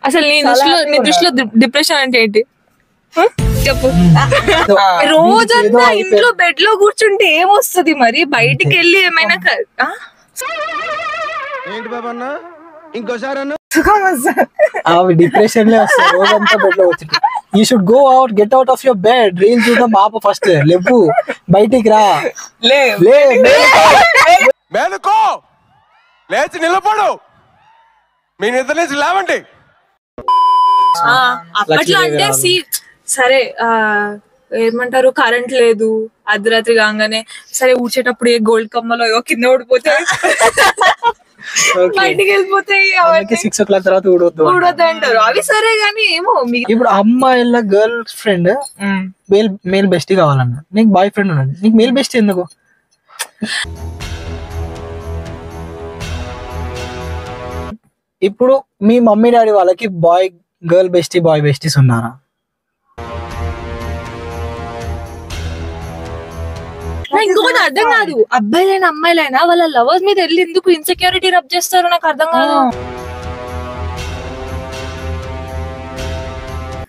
అసలు నీ దృష్టిలో డిప్రెషన్ అంటే ఏంటి చెప్పు. రోజంతా ఇంట్లో బెడ్ లో కూర్చుంటే ఏమొస్తుంది మరి? బయటికి వెళ్ళి ఏమైనా డిప్రెషన్ లో వస్తాయి రోజంతా బెడ్ లో వచ్చి. You should go out, get out of your bed. Reels చూద్దాం బాబు, ఫస్ట్ లేవు, బయటికి రా, లేచి నిలబడు, మీ నిద్ర నుంచి లేవండి. అప్పట్లో అంటే సరే ఏమంటారు, కరెంట్ లేదు, అర్ధరాత్రి కాగానే సరే ఊడ్చేటప్పుడు ఏ గోల్డ్ కమ్మలో కింద ఊడిపోతే బయటికి వెళ్ళిపోతాయి. 6 o'clock తర్వాత ఊడొద్దు అంటారు. అవి సరే గానీ ఏమో ఇప్పుడు అమ్మాయిల గర్ల్ ఫ్రెండ్ మేల్ బెస్టీ కావాలన్నా, నీకు బాయ్ ఫ్రెండ్ ఉన్నాడు, నీకు మేల్ బెస్టీ ఎందుకు? ఇప్పుడు మీ మమ్మీ డాడీ వాళ్ళకి గర్ల్ బెస్టీ బాయ్ బెస్టీస్ ఉన్నారా? ఇంకొకటి అర్థం కాదు, అబ్బాయిలైనా అమ్మాయిలైనా వాళ్ళ లవర్స్ మీద వెళ్ళి ఎందుకు ఇన్సెక్యూరిటీ రబ్ చేస్తారు నాకు అర్థం కాదు.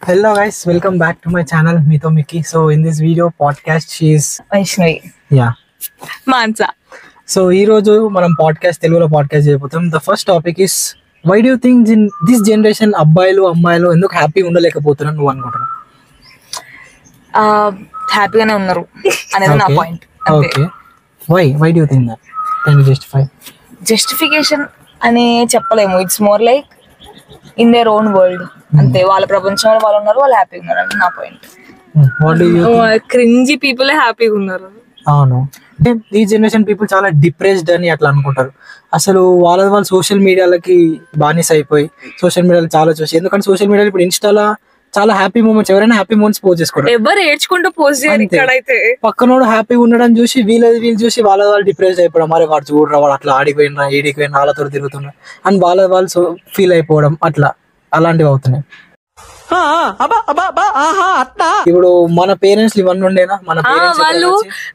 Hello guys, welcome back to my channel, మీతో Mickey. So in this video podcast she is Vaishnavi, Mansa. So ఈ రోజు మనం తెలుగులో పాడ్కాస్ట్ చేయబోతున్నాం. The first topic is, why do think in this generation అబ్బాయిలు అమ్మాయిలు ఎందుకు హ్యాపీగా ఉండలేకపోతున్నారు నువ్వు అనుకుంటున్నావు? హ్యాపీగానే ఉన్నారు అనేది నా point. Okay, why do think that? Can you justify? Justification అని చెప్పలేము. It's more like in their own world, అంతే. వాళ్ళ ప్రపంచంలో వాళ్ళు ఉన్నారు, వాళ్ళు హ్యాపీగా ఉన్నారు అని నా పాయింట్. క్రింజీ పీపుల్ హ్యాపీగా ఉన్నారు. అవును, ఈ జనరేషన్ పీపుల్ చాలా డిప్రెస్డ్ అని అట్లా అనుకుంటారు. అసలు వాళ్ళు సోషల్ మీడియాలకి బానిస అయిపోయి సోషల్ మీడియాలో చాలా చూసి, ఎందుకంటే సోషల్ మీడియాలో ఇప్పుడు ఇన్స్టాలో చాలా హ్యాపీ మూమెంట్స్, ఎవరైనా హ్యాపీ మూమెంట్స్ పోస్ట్ చేసుకోవడం, ఎవరు ఏడ్చుకుంటూ పోస్ట్ చేయరు. ఇక్కడైతే పక్కనోడు హ్యాపీగా ఉండడం చూసి వీళ్ళు చూసి వాళ్ళు డిప్రెస్ అయిపోవడం, మరి వాడు చూడరా వాడు అట్లా ఆడిపోయినరా ఈడిపోయిన వాళ్ళతో తిరుగుతున్నా అని వాళ్ళు ఫీల్ అయిపోవడం, అలాంటివి అవుతున్నాయి. ఇప్పుడు మన పేరెంట్స్ ఇవన్నీ ఉండేనా? మన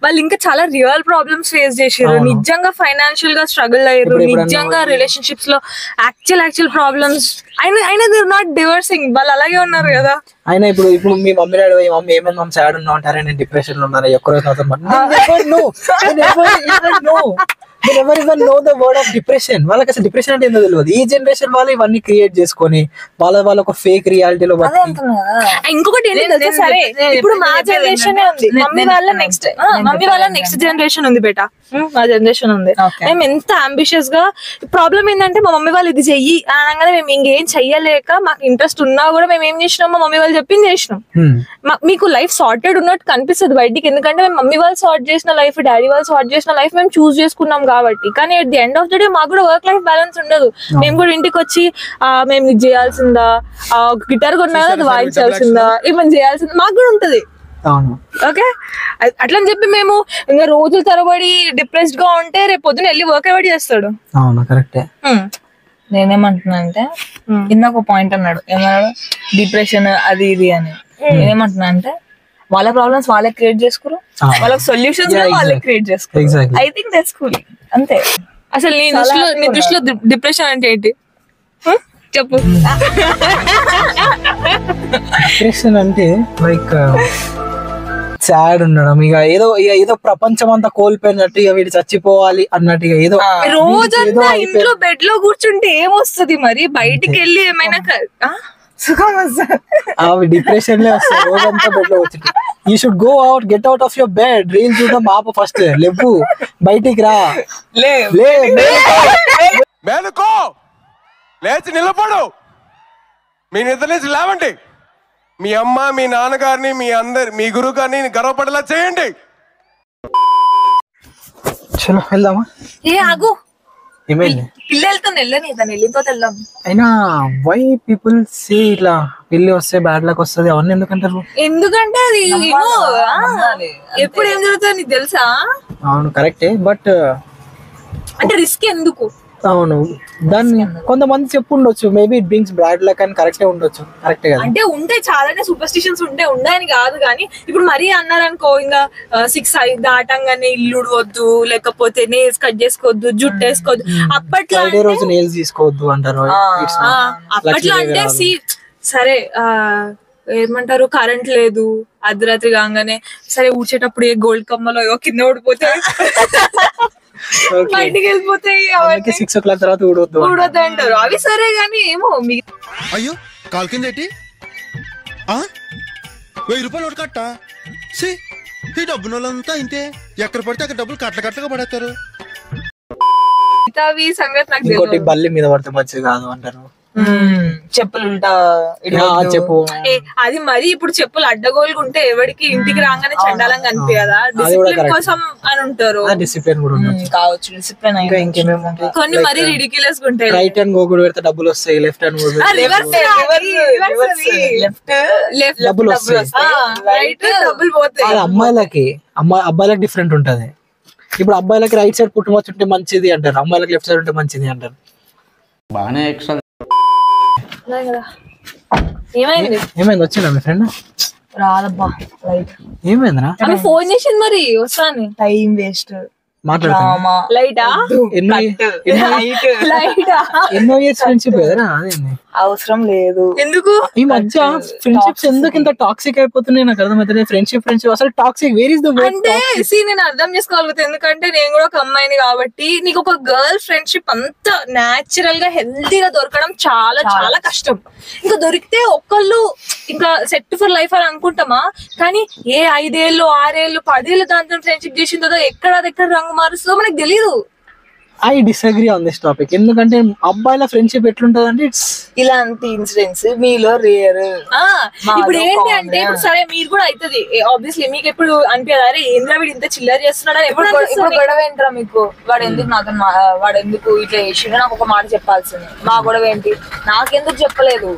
వాళ్ళు ఇంకా చాలా రియల్ ప్రాబ్లమ్స్ ఫేస్ చేసారు. నిజంగా ఫైనాన్షియల్ గా స్ట్రగుల్ అయ్యారు. నిజంగా రిలేషన్షిప్స్ లో యాక్చువల్ ప్రాబ్లమ్స్ అయినా దే ఆర్ నాట్ డివర్సింగ్. వాళ్ళు అలాగే ఉన్నారు కదా. అయినా ఇప్పుడు మీ మమ్మీ డాడీ మమ్మీ ఏమైనా మమ్మీ సాడ్ ఉన్నావు అంటారా? నేను డిప్రెషన్ లో ఉన్నాను, ఒక్కరోజు never even know the word of depression. వాళ్ళకి అసలు డిప్రెషన్ అంటే ఏందో తెలియదు. ఈ జనరేషన్ వాళ్ళు ఇవన్నీ క్రియేట్ చేసుకొని వాళ్ళ ఒక ఫేక్ రియాలిటీలో. ఇంకొకటి ఏంటంటే, సరే ఇప్పుడు మా జనరేషన్ ఉంది, మమ్మీ వాళ్ళ నెక్స్ట్ జనరేషన్ ఉంది బేటా, మా జనరేషన్ ఉంది. మేము ఎంత అంబిషియస్ గా, ప్రాబ్లం ఏంటంటే మా మమ్మీ వాళ్ళు ఇది చెయ్యి అనగానే మేము ఇంకేం చెయ్యలేక, మాకు ఇంట్రెస్ట్ ఉన్నా కూడా మేము ఏం చేసినాం, మా మమ్మీ వాళ్ళు చెప్పింది చేసినాం. మీకు లైఫ్ సార్టెడ్ ఉన్నట్టు కనిపిస్తుంది బయటికి, ఎందుకంటే మేము మమ్మీ వాళ్ళు సార్ట్ చేసిన లైఫ్, డాడీ వాళ్ళు సార్ట్ చేసిన లైఫ్ మేము చూస్ చేసుకున్నాం కాబట్టి. కానీ at the end of the day మాకు కూడా వర్క్ లైఫ్ బ్యాలెన్స్ ఉండదు. మేము కూడా ఇంటికి వచ్చి మేము ఇది చేయాల్సిందా, గిటార్ కొన్నా అది వాయించాల్సిందా, ఏమైనా చేయాల్సిందా, మాకు కూడా ఉంటది. ఓకే, అట్లని చెప్పి మేము ఇంకా రోజుల తరబడి డిప్రెస్డ్ గా ఉంటే రేపు పొద్దున వెళ్ళి వర్క్ ఎవరు చేస్తాడు? నేనేమంటున్నా అంటే, ఇందాక ఒక పాయింట్ అన్నాడు, ఏమన్నాడు, డిప్రెషన్ అది ఇది అని. నేనేమంటున్నా అంటే, వాళ్ళ ప్రాబ్లమ్స్ వాళ్ళే క్రియేట్ చేసుకోరు, వాళ్ళకి సొల్యూషన్స్ వాళ్ళే క్రియేట్ చేసుకోరు. ఐ థింక్ దట్స్ కూల్, అంతే. అసలు నీ దృష్టిలో డిప్రెషన్ అంటే ఏంటి చెప్పు. డిప్రెషన్ అంటే లైక్ సాడ్ ఉండడం, ఇక ఏదో ప్రపంచం అంతా కోల్పోయినట్టు, ఇక వీడు చచ్చిపోవాలి అన్నట్టుగా, ఏదో రోజంతా ఇంట్లో బెడ్ లో కూర్చుంటే ఏమొస్తుంది మరి? బయటికి వెళ్ళి ఏమైనా డిప్రెషన్ లో వస్తాయి రోజంతా బెడ్ లో వచ్చి. You should go out, get out of your bed. Reels చూద్దాం బాబు, ఫస్ట్ లేవు, బయటికి రా, లేచి నిలబడు, మీ నిద్ర నుంచి లేవండి. మీ అమ్మ మీ నాన్నగారిని మీ గురువు గారిని గర్వపడేలా చేయండి. చలో వెళ్దామా? ఏ ఆగు, అయినా వై పీపుల్ సే ఇట్లా పెళ్లి వస్తే బ్యాడ్ లక్ వస్తుంది అవన్నీ ఎందుకంటారు? ఎందుకంటే అది ఎప్పుడు ఏం జరుగుతుంది నీకు తెలుసా? అవును కరెక్టే, బట్ అంటే రిస్క్ ఎందుకు? అవును, దాన్ని కొంతమంది చెప్పు ఉండొచ్చు, maybe it brings bad luck అని. కరెక్టే ఉండొచ్చు, కరెక్టే కదా. అంటే ఉంటే చాలానే సూపర్స్టిషన్స్ ఉండని కాదు కానీ ఇప్పుడు మరీ అన్నారనుకో ఇంకా 6 దాటంగానే ఇల్లు వద్దు, లేకపోతే నేల్స్ కట్ చేసుకోవద్దు, జుట్టు వేసుకోవద్దు. అప్పట్లో ఫ్రైడే రోజు నేల్స్ తీసుకోవద్దు అంటారు. అప్పట్లో అంటే సరే ఏమంటారు, కరెంట్ లేదు, అర్ధరాత్రి కాగానే సరే ఊడ్చేటప్పుడు ఏ గోల్డ్ కమ్మలో కింద ఊడిపోతే బయటికి వెళ్ళిపోతాయి, 6 o'clock తర్వాత ఊడొద్దు అంటారు. అవి సరే గానీ ఏమో అయ్యో కాల్ కింద 1000 రూపాయలు ఒకటి కట్ట. ఈ డబ్బున వాళ్ళంతా ఇంతే, ఎక్కడ పడితే అక్కడ డబ్బులు కట్టగా పడేస్తారు. మిగతావి సంగతి నాకు ఇంకోటి తెలియదు. బల్లి మీద పడితే మంచిది కాదు అంటారు. చెప్పులు చెప్పు, అది మరి ఇప్పుడు చెప్పులు అడ్డగోలుగా ఉంటే ఎవరికి ఇంటికి రాగానే చండాలంగా అనిపించదా, డిసిప్లిన్ కోసం అని ఉంటారు. డిసిప్లిన్ కూడా ఉండొచ్చు. కావచ్చు, డిసిప్లిన్ ఇంకా ఇంకేమేమి ఉంటాయి? కొన్ని మరీ రిడిక్యులస్ గా ఉంటాయి. రైట్ హ్యాండ్ గోగుడు పెడితే డబ్బులు వస్తాయి, లెఫ్ట్ హ్యాండ్ గోగుడు లెఫ్ట్ డబ్బులు వస్తాయి. రైట్ డబ్బులు పోతాయి. అది అమ్మాయిలకి, అబ్బాయిలకు డిఫరెంట్ ఉంటది. ఇప్పుడు అబ్బాయిలకి రైట్ సైడ్ పుట్టుమచ్చ ఉంటే మంచిది అంటారు, అమ్మాయిలకి లెఫ్ట్ సైడ్ ఉంటే మంచిది అంటారు. బాగానే ఎక్స్ట్రా ఏమైంది ఏమైంది, వచ్చిందా మీ ఫ్రెండ్? రాదబ్బా, రైట్ ఏమైందిరా? ఆమె ఫోన్ చేసింది మరి వస్తాను. Time waste. మాట్లాడుతున్నా. లైటా ఎన్నో ఇయర్స్ ఫ్రెండ్షిప్ కదరా, అదేంది అవసరం లేదు. ఎందుకు ఈ మధ్య ఫ్రెండ్షిప్స్ ఎందుకు ఇంత టాక్సిక్ అయిపోతున్నాయి నాకు అర్థమవుతుంది. ఫ్రెండ్షిప్ అసలు toxic, where is the word? అంటే నేను అర్థం చేసుకోగలుగుతాను, ఎందుకంటే నేను కూడా ఒక అమ్మాయిని కాబట్టి. నీకు ఒక గర్ల్ ఫ్రెండ్షిప్ అంత నాచురల్ గా హెల్తీగా దొరకడం చాలా చాలా కష్టం. ఇంకా దొరికితే ఒకళ్ళు ఇంకా సెట్ ఫర్ లైఫ్ అని అనుకుంటామా, కానీ ఏ 5 ఏళ్ళు 6 ఏళ్ళు 10 ఏళ్ళు దాంతో ఫ్రెండ్షిప్ చేసిందో ఎక్కడ రంగు మారుస్తుందో మనకు తెలీదు. I disagree on this topic. ఎందుకంటే అబ్బాయిల ఫ్రెండ్షిప్ ఎట్లుంటది అంటే ఇలాంటి ఇన్సిడెంట్స్ మీలో రేర్. ఇప్పుడు ఏంటి అంటే ఇప్పుడు సరే మీరు కూడా అవుతుంది ఆబ్వియస్లీ, మీకు ఎప్పుడు అనిపించదు అరే ఏంద్రా వీడు ఇంత చిల్లర చేస్తున్నాడు ఇప్పుడు గొడవ ఏంట్రా మీకు? వాడు ఎందుకు నాతో వాడు ఎందుకు ఇట్లా చేసిండు, నాకు ఒక మాట చెప్పాల్సింది. మా గొడవ ఏంటి, నాకెందుకు చెప్పలేదు?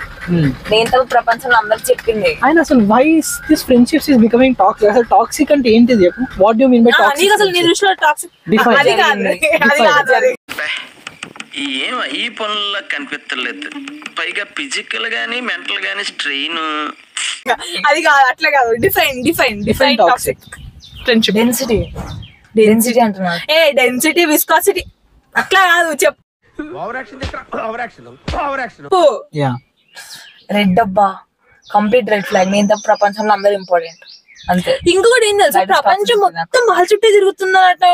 నేను ప్రపంచంలో అందరికి చెప్పింది. ఆయన అసలు why this friendships is becoming toxic? అసలు టాక్సిక్ అంటే ఏంటిది చెప్పు? What do you mean by toxic? అసలు నీ దృష్టిలో టాక్సిక్ అది కాదు. ఈ పనుల్లో కనిపించలేదు. పైగా ఫిజికల్ గానీ మెంటల్ గానీ స్ట్రెయిన్. అది కాదు, అట్లా కాదు. Define toxic friendship. డెన్సిటీ అంటున్నా. డెన్సిటీ విస్కాసిటీ అట్లా కాదు, చెప్పు. రెడ్ అబ్బా, కంప్లీట్ రెడ్ ఫ్లాగ్. నేను ప్రపంచంలో అందరూ ఇంపార్టెంట్ అంతే. ఇంకొకటి ఏం తెలుసా, ప్రపంచం మొత్తం వాళ్ళ చుట్టే తిరుగుతున్నట్టు,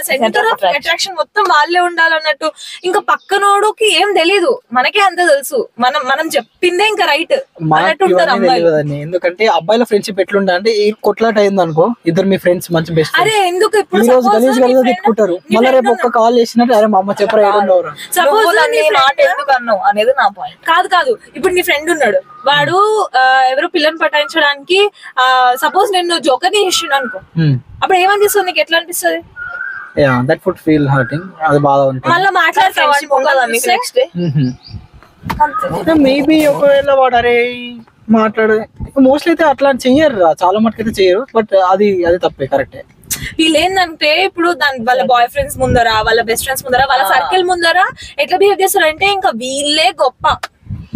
సెంటర్ ఆఫ్ అట్రాక్షన్ మొత్తం వాళ్ళే ఉండాలన్నట్టు. ఇంకా పక్కనోడుకి ఏం తెలీదు, మనకే అంత తెలుసు. మనం చెప్పిందే ఇంకా రైట్ అన్నట్టు ఉంటారు అమ్మాయిలు. ఎందుకంటే అబ్బాయిల ఫ్రెండ్షిప్ ఎట్లుంటా అంటే ఈ కొట్లాట అయింది అనుకో, ఇద్దరు మీ ఫ్రెండ్స్ మంచి బెస్ట్, అరే ఎందుకు ఇప్పుడు ఈ రోజు గలీజ్ గలీజ్ తిట్టుకుంటారు, మళ్ళీ రేపు ఒక్క కాల్ చేసినట్టు అరే మా అమ్మ చెప్పరా ఏడుండవరా. సపోజ్ మాట ఎందుకు అన్నావు అనేది నా పాయింట్. కాదు ఇప్పుడు నీ ఫ్రెండ్ ఉన్నాడు, వాడు ఎవరో పిల్లని పటాయించడానికి సపోజ్ నేను జోకర్ చేసిండు అనుకో, అప్పుడు ఏమనిపిస్తుంది నీకు? ఎట్లా అనిపిస్తుంది? That would feel hurting. అది బాధ ఉంటుంది. మళ్ళీ మాట్లాడతావా? మేబీ ఒకవేళ వాడు అరే మాట్లాడే మోస్ట్లీ అయితే అట్లా చెయ్యరు, చాలా మటుకైతే చెయ్యరు. బట్ అది తప్పే, కరెక్టే. వీళ్ళు ఏంటంటే ఇప్పుడు వాళ్ళ బాయ్ ఫ్రెండ్స్ ముందర, వాళ్ళ బెస్ట్ ఫ్రెండ్స్ ముందర, వాళ్ళ సర్కిల్ ముందర ఎట్లా బిహేవ్ చేస్తారంటే ఇంకా వీళ్ళే గొప్ప,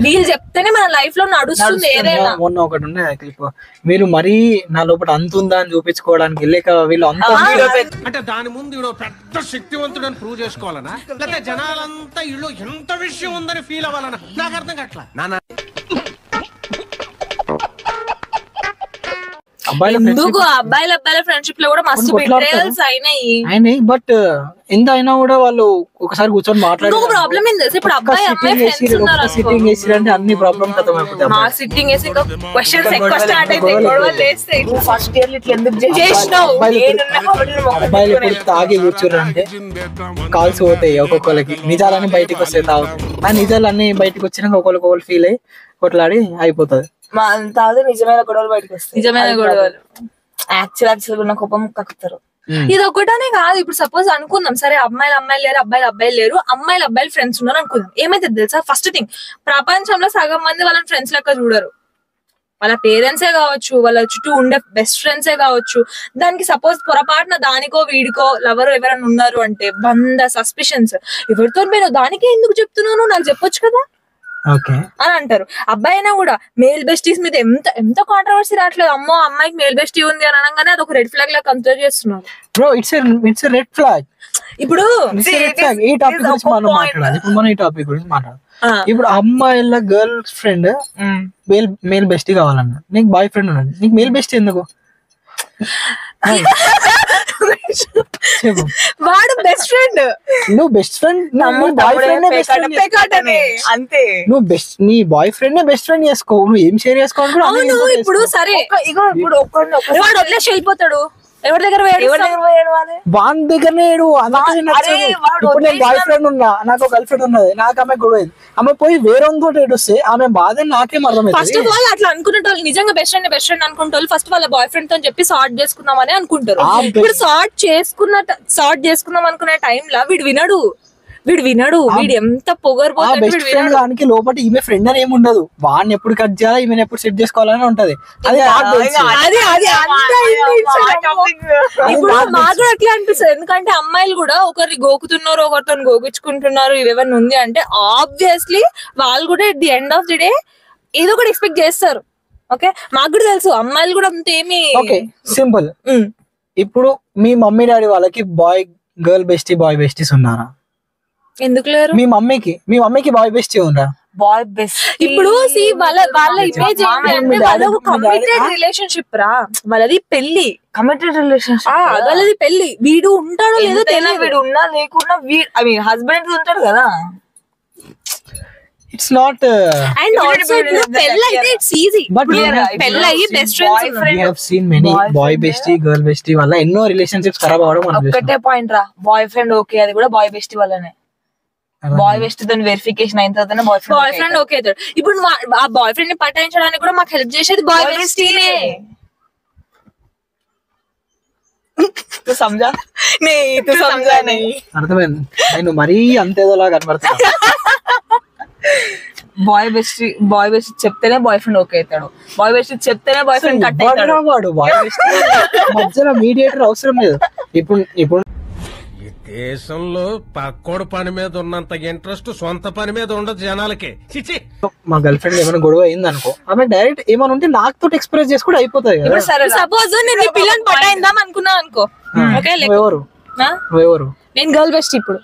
వీళ్ళు చెప్తేనే మన లైఫ్ లో నడుస్తుంది ఏదైనా. మొన్న ఒకటి ఉండే క్లిప్, మీరు మరీ నా లోపల అంత ఉందా అని చూపించుకోవడానికి లేక వీళ్ళు అంత అంటే దాని ముందు ఈడో పెద్ద శక్తివంతుడని ప్రూవ్ చేసుకోవాలనా, లేకపోతే జనాలంతా ఇల్లు ఎంత విషయం ఉందని ఫీల్ అవ్వాలనా? నాకు అర్థం కావట్లా. ఎందుకు అబ్బాయిల ఫ్రెండ్షిప్ లో కూడా మస్తు బిట్రేయల్స్ అయినాయి. బట్ ఎంత అయినా కూడా వాళ్ళు ఒకసారి కూర్చొని మాట్లాడారు. ప్రాబ్లం ఏంది ఇప్పుడు అబ్బాయి అమ్మాయి ఫ్రెండ్స్ ఉన్నారు, సిట్టింగ్ వేసిరంటే అన్ని ప్రాబ్లమ్ ఖతం అయిపోతాయి. మా సిట్టింగ్ వేసి ఇంకా క్వశ్చన్స్ ఎక్కువ స్టార్ట్ అయితే గొడవలు లేస్తాయి. ఫస్ట్ ఇయర్ ఇట్లా ఎందుకు చేసినావు? అబ్బాయిలు ఎప్పుడు తాగి కూర్చోరంటే కాల్స్ పోతాయి ఒక్కొక్కరికి, నిజాలన్నీ బయటకు వస్తాయి. ఆ నిజాలన్నీ బయటకు వచ్చినాక ఒకరికి ఫీల్ అయ్యి కొట్లాడి అయిపోతుంది. తాగితే నిజమైన గొడవలు బయటకు వస్తాయి. నిజమైన గొడవలు యాక్చువల్ ఉన్న కోపం కక్కుతారు. ఇది ఒకటనే కాదు. ఇప్పుడు సపోజ్ అనుకుందాం, సరే అమ్మాయిలు లేరు, అబ్బాయిలు లేరు, అబ్బాయిలు ఫ్రెండ్స్ ఉన్నారు అనుకుందాం. ఏమైతే తెలుసా, ఫస్ట్ థింగ్ ప్రపంచంలో సగం మంది వాళ్ళని ఫ్రెండ్స్ లెక్క చూడరు. వాళ్ళ పేరెంట్సే కావచ్చు, వాళ్ళ చుట్టూ ఉండే బెస్ట్ ఫ్రెండ్సే కావచ్చు. దానికి సపోజ్ పొరపాటున దానికో వీడికో లవర్ ఎవరైనా ఉన్నారు అంటే 100 సస్పిషన్స్. ఎవరితో నేను దానికే ఎందుకు చెప్తున్నాను, నాకు చెప్పొచ్చు కదా అని అంటారు. అబ్బాయి అయినా కూడా మేల్ బెస్టీస్ మీద ఎంత ఎంత కాంట్రవర్సీ రావట్లేదు. అమ్మో అమ్మాయికి మేల్ బెస్టీ ఉంది అని అనగానే అది ఒక రెడ్ ఫ్లాగ్ లా కన్సిడర్ చేస్తున్నారు. Bro it's red flag. ఇప్పుడు ఈ టాపిక్ గురించి మనం మాట్లాడాలి. ఇప్పుడు మనం ఈ టాపిక్ గురించి మాట్లాడాలి. ఇప్పుడు అమ్మాయిల గర్ల్ ఫ్రెండ్ మేల్ బెస్టీ కావాలన్నా, నీకు బాయ్ ఫ్రెండ్ ఉన్నాడు, నీకు మేల్ బెస్టీ ఎందుకు? వాడు బెస్ట్ ఫ్రెండ్, నువ్వు బెస్ట్ ఫ్రెండ్, బాయ్ ఫ్రెండ్ అంతే. నువ్వు బెస్ట్ నీ బాయ్ ఫ్రెండ్ బెస్ట్ ఫ్రెండ్ చేసుకో, నువ్వు ఏం షేర్ చేసుకోవాలి. ఇప్పుడు సరే ఇప్పుడు వాడు వదిలేసి వెళ్ళిపోతాడు, ఎవరి దగ్గర వాని దగ్గరనే ఇప్పుడు నేను బాయ్ ఫ్రెండ్ ఉన్నా, నాకు గర్ల్ ఫ్రెండ్ ఉన్నది, నాకు ఆమె గొడవ ఆమె పోయి వేరే తోటి ఏడుస్తే ఆమె బాధ నాకేం అర్థమైంది. ఫస్ట్ ఆఫ్ ఆల్ అట్లా అనుకునే వాళ్ళు నిజంగా బెస్ట్ ఫ్రెండ్ అనుకుంటే ఫస్ట్ వాళ్ళ బాయ్ ఫ్రెండ్ తో చెప్పి సార్ట్ చేసుకుందామని అనుకుంటారు. ఇప్పుడు సార్ట్ చేసుకుందాం అనుకునే టైంలో వీడు వినడు. వీడు ఎంత పొగరబోతానికి లోపల ఈమె ఫ్రెండ్ అని ఏమి ఉండదు. వాడిని ఎప్పుడు కట్ చేయాలి, ఈమెను ఎప్పుడు సెట్ చేసుకోవాలని ఉంటది. ఇప్పుడు మాకు అట్లా అనిపిస్తుంది. ఎందుకంటే అమ్మాయిలు కూడా ఒకరిని గోకుతున్నారు, ఒకరితో గోకించుకుంటున్నారు, ఇవేమన్నా ఉంది అంటే ఆబ్వియస్లీ వాళ్ళు కూడా at the end of the day ఏదో ఒకటి ఎక్స్పెక్ట్ చేస్తారు. ఓకే, మాకు కూడా తెలుసు అమ్మాయిలు కూడా అంతేమి. Okay simple. ఇప్పుడు మీ మమ్మీ డాడీ వాళ్ళకి గర్ల్ బెస్టీ బాయ్ బెస్టీస్ ఉన్నారా? ఎందుకు లేరు? మీ మమ్మీకి బాయ్ బెస్టీ ఉందా? బాయ్ బెస్ట్ ఇప్పుడు వాళ్ళ ఇమేజ్ ఏంటంటే వాళ్ళకు కమిటెడ్ రిలేషన్షిప్ రా, వాళ్ళది పెళ్లి, కమిటెడ్ రిలేషన్షిప్, వాళ్ళది పెళ్లి. వీడు ఉంటాడో లేదో తెలియదు, వీడు ఉన్నా లేకున్నా హస్బెండ్ ఉంటాడు కదా. ఇట్స్ నాట్ అండ్ ఆల్సో ఇప్పుడు పెళ్లి అయితే ఇట్స్ ఈజీ. పెళ్లి అయ్యి best friends we have seen many boy bestie girl bestie వల్ల ఎన్నో రిలేషన్షిప్స్ ఖరాబ్ అవడం మనం చూస్తాం. ఒక్కటే పాయింట్ రా, బాయ్ ఫ్రెండ్ ఓకే, అది కూడా బాయ్ బెస్టీ వల్లనే. బాయ్ బెస్ట్ తో వెరిఫికేషన్ అయిన తర్వాత బాయ్ ఫ్రెండ్ ఓకే అవుతాడు. ఇప్పుడు ఆ బాయ్ ఫ్రెండ్ ని పటాయించడానికి కూడా మాకు హెల్ప్ చేసేది బాయ్ బెస్టీనే. సమజా అర్థమైంది. నేను మరీ అంతేదోలా కనబడతా. బాయ్ బెస్ట్ చెప్తేనే బాయ్ ఫ్రెండ్ ఓకే అవుతాడు, బాయ్ బెస్ట్ చెప్తేనే బాయ్ ఫ్రెండ్ కట్ అవుతాడు. వాడు బాయ్ బెస్టీ మధ్యలో మీడియేటర్ అవసరం లేదు. ఇప్పుడు దేశంలో పక్కోడు పని మీద ఉన్నంత ఇంట్రెస్ట్ సొంత పని మీద ఉండదు జనాలకి. మా గర్ల్ ఫ్రెండ్ ఏమైనా గొడవ అయింది అనుకో, ఆమె డైరెక్ట్ ఏమైనా ఉంటే నాతో ఎక్స్ప్రెస్ చేసి కూడా అయిపోతుంది కదా. సపోజ్ నేను ఈ పిల్లని పటాయిందాం అనుకున్నా అనుకో, ఎవరు నేను గర్ల్ బెస్ట్. ఇప్పుడు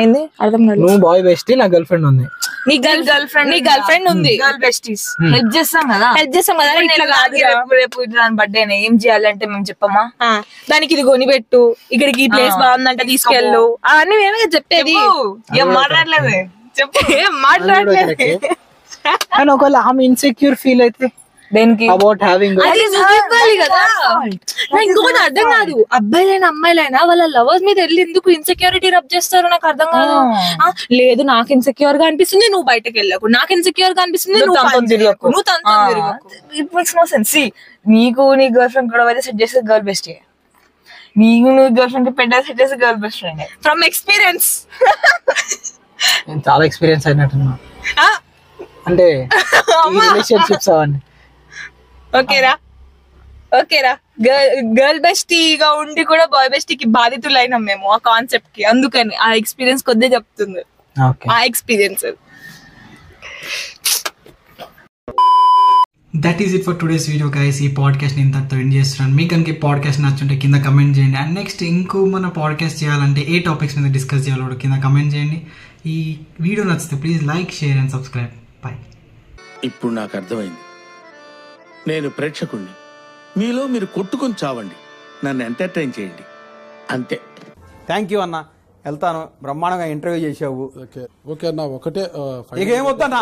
ఏంది అర్థం కాదు. నువ్వు బాయ్ బెస్టీ, నా గర్ల్ ఫ్రెండ్ ఉంది, నీ గర్ల్ ఫ్రెండ్ ఉంది, గర్ల్ బెస్టీస్ హెల్ప్ చేస్తాం కదా. ఇట్లా కాదు, రేపు బర్త్డే ఏం చేయాలంటే మేము చెప్పమా, దానికి ఇది కొనిపెట్టు, ఇక్కడికి ఈ ప్లేస్ బాగుందంట తీసుకెళ్ళు, అవన్నీ మేమే చెప్పేది. ఏం మాట్లాడలేదు, చెప్పు ఏం మాట్లాడలేదు. కానీ ఒకవేళ ఆమె ఇన్సెక్యూర్ ఫీల్ అయితే దేనికి అబౌట్ హ్యావింగ్ కదా. ఇంకొకటి అర్థం కాదు, అబ్బాయిలైనా అమ్మాయిలైనా వాళ్ళ లవర్స్ మీద వెళ్ళి ఎందుకు ఇన్సెక్యూరిటీ రబ్ చేస్తారు నాకు అర్థం కాదు. లేదు నాకు ఇన్సెక్యూర్ గా అనిపిస్తుంది నువ్వు బయటకు వెళ్ళకు, నాకు ఇన్సెక్యూర్ గా అనిపిస్తుంది నువ్వు తిరగకు. నీకు నీ గర్ల్ ఫ్రెండ్ కూడా అయితే సెట్ చేసేది గర్ల్ బెస్ట్, నీకు నువ్వు గర్ల్ ఫ్రెండ్ పెట్టా సెట్ చేసేది girl best friend. From experience నేను చాలా ఎక్స్పీరియన్స్ అయినట్టున్నా అంటే రిలేషన్షిప్స్ అవన్నీ. ఓకేరా గర్ల్ బెస్టీగా ఉండి కూడా బాయ్ బెస్టీకి బాధితులైనాం మేము ఆ కాన్సెప్ట్ కి. అందుకని ఆ ఎక్స్పీరియన్స్ కొద్దిగా చెప్తుంది, ఆ experience. That is it for today's video guys. ఈ పాడ్కాస్ట్ నేను ఇంతతో ఎండ్ చేస్తున్నాను. మీకు కనుక ఈ పాడ్కాస్ట్ నచ్చుంటే కింద కమెంట్ చేయండి. అండ్ నెక్స్ట్ ఇంకో మన పాడ్కాస్ట్ చేయాలంటే ఏ టాపిక్స్ మీద డిస్కస్ చేయాలో కూడా కింద కమెంట్ చేయండి. ఈ వీడియో నచ్చితే please like, share and subscribe. Bye. ఇప్పుడు నాకు అర్థమైంది, నేను ప్రేక్షకుణ్ణి, మీలో మీరు కొట్టుకొని చావండి, నన్ను ఎంటర్టైన్ చేయండి అంతే. థ్యాంక్ యూ అన్న, వెళ్తాను. బ్రహ్మాండంగా ఇంటర్వ్యూ చేసావు. ఓకే అన్న, ఒకటే ఇక ఏమొద్దన్నా.